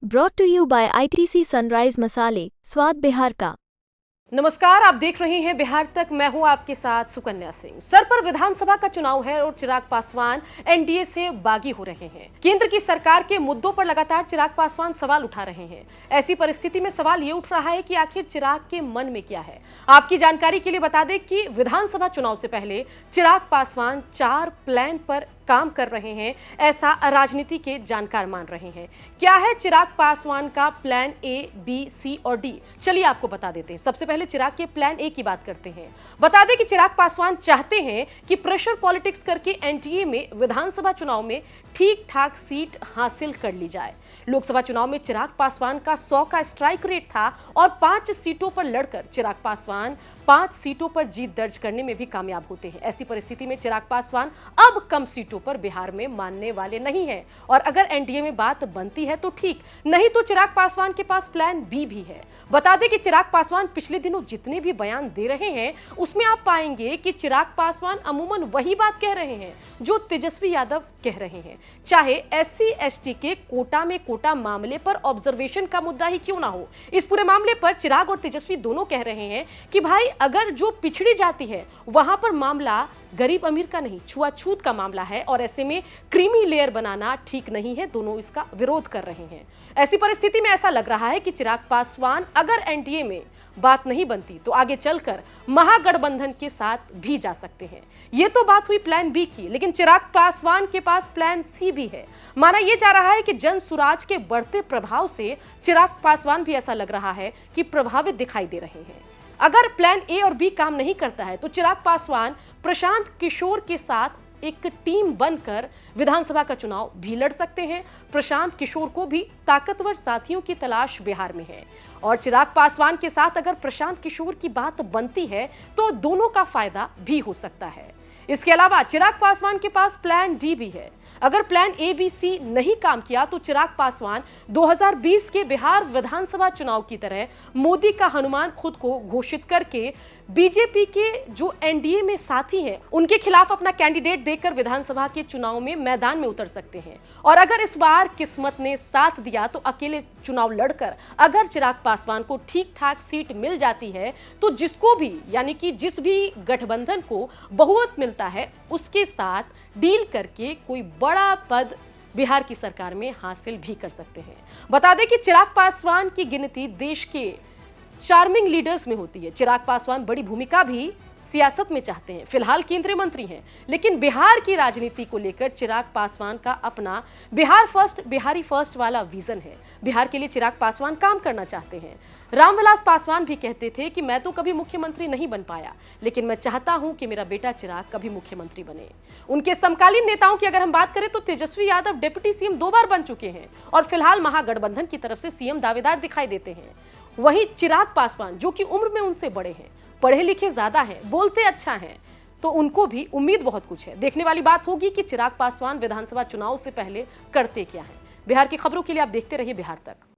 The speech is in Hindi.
Brought to you by ITC sunrise मसाले, स्वाद बिहार का। नमस्कार, आप देख रहे हैं बिहार तक। मैं हूं आपके साथ सुकन्या सिंह। सर पर विधानसभा का चुनाव है और चिराग पासवान एनडीए से बागी हो रहे हैं। केंद्र की सरकार के मुद्दों पर लगातार चिराग पासवान सवाल उठा रहे हैं। ऐसी परिस्थिति में सवाल ये उठ रहा है कि आखिर चिराग के मन में क्या है। आपकी जानकारी के लिए बता दें कि विधानसभा चुनाव से पहले चिराग पासवान 4 प्लान पर काम कर रहे हैं, ऐसा राजनीति के जानकार मान रहे हैं। क्या है चिराग पासवान का प्लान ए, बी, सी और डी? चलिए आपको बता देते हैं। सबसे पहले चिराग के प्लान ए की बात करते हैं। बता दें कि चिराग पासवान चाहते हैं कि प्रेशर पॉलिटिक्स करके एनडीए में विधानसभा चुनाव में ठीक ठाक सीट हासिल कर ली जाए। लोकसभा चुनाव में चिराग पासवान का 100 का स्ट्राइक रेट था और 5 सीटों पर लड़कर चिराग पासवान 5 सीटों पर जीत दर्ज करने में भी कामयाब होते हैं। ऐसी परिस्थिति में चिराग पासवान अब कम सीटों पर बिहार में मानने वाले नहीं हैं और अगर एनडीए में बात बनती है तो ठीक, नहीं तो चिराग पासवान के पास प्लान बी भी है। बता दें कि चिराग पासवान पिछले दिनों जितने भी बयान दे रहे हैं उसमें आप पाएंगे कि चिराग पासवान अमूमन वही बात कह रहे हैं जो तेजस्वी यादव कह रहे हैं। चाहे एससी एसटी के कोटा में कोटा मामले पर ऑब्जर्वेशन का मुद्दा ही क्यों ना हो, इस पूरे मामले पर चिराग और तेजस्वी दोनों कह रहे हैं कि भाई अगर जो पिछड़ी जाति है वहां पर मामला गरीब अमीर का नहीं, छुआछूत का मामला है और ऐसे में क्रीमी लेयर बनाना ठीक नहीं है। दोनों इसका विरोध कर रहे हैं। ऐसी परिस्थिति में ऐसा लग रहा है कि चिराग पासवान अगर एनडीए में बात नहीं बनती तो आगे चलकर महागठबंधन के साथ भी जा सकते हैं। ये तो बात हुई प्लान बी की, लेकिन चिराग पासवान के पास प्लान सी भी है। माना यह जा रहा है कि जन सुराज के बढ़ते प्रभाव से चिराग पासवान भी ऐसा लग रहा है कि प्रभावित दिखाई दे रहे हैं। अगर प्लान ए और बी काम नहीं करता है तो चिराग पासवान प्रशांत किशोर के साथ एक टीम बनकर विधानसभा का चुनाव भी लड़ सकते हैं। प्रशांत किशोर को भी ताकतवर साथियों की तलाश बिहार में है और चिराग पासवान के साथ अगर प्रशांत किशोर की बात बनती है तो दोनों का फायदा भी हो सकता है। इसके अलावा चिराग पासवान के पास प्लान डी भी है। अगर प्लान ए बी सी नहीं काम किया तो चिराग पासवान 2020 के बिहार विधानसभा चुनाव की तरह मोदी का हनुमान खुद को घोषित करके बीजेपी के जो एनडीए में साथी हैं उनके खिलाफ अपना कैंडिडेट देकर विधानसभा के चुनाव में मैदान में उतर सकते हैं। और अगर इस बार किस्मत ने साथ दिया तो अकेले चुनाव लड़कर अगर चिराग पासवान को ठीक ठाक सीट मिल जाती है तो जिसको भी, यानी कि जिस भी गठबंधन को बहुमत मिलता है उसके साथ डील करके कोई बड़ा पद बिहार की सरकार में हासिल भी कर सकते हैं। बता दें कि चिराग पासवान की गिनती देश के चार्मिंग लीडर्स में होती है। चिराग पासवान बड़ी भूमिका भी सियासत में चाहते हैं। फिलहाल केंद्रीय मंत्री हैं, लेकिन बिहार की राजनीति को लेकर चिराग पासवान का अपना बिहार फर्स्ट, बिहारी फर्स्ट वाला विजन है। बिहार के लिए चिराग पासवान काम करना चाहते हैं। रामविलास पासवान भी कहते थे कि मैं तो कभी मुख्यमंत्री नहीं बन पाया, लेकिन मैं चाहता हूं कि मेरा बेटा चिराग कभी मुख्यमंत्री बने। उनके समकालीन नेताओं की अगर हम बात करें तो तेजस्वी यादव डिप्टी सीएम 2 बार बन चुके हैं और फिलहाल महागठबंधन की तरफ से सीएम दावेदार दिखाई देते हैं। वहीं चिराग पासवान जो कि उम्र में उनसे बड़े हैं, पढ़े लिखे ज्यादा हैं, बोलते अच्छा हैं, तो उनको भी उम्मीद बहुत कुछ है। देखने वाली बात होगी कि चिराग पासवान विधानसभा चुनाव से पहले करते क्या है। बिहार की खबरों के लिए आप देखते रहिए बिहार तक।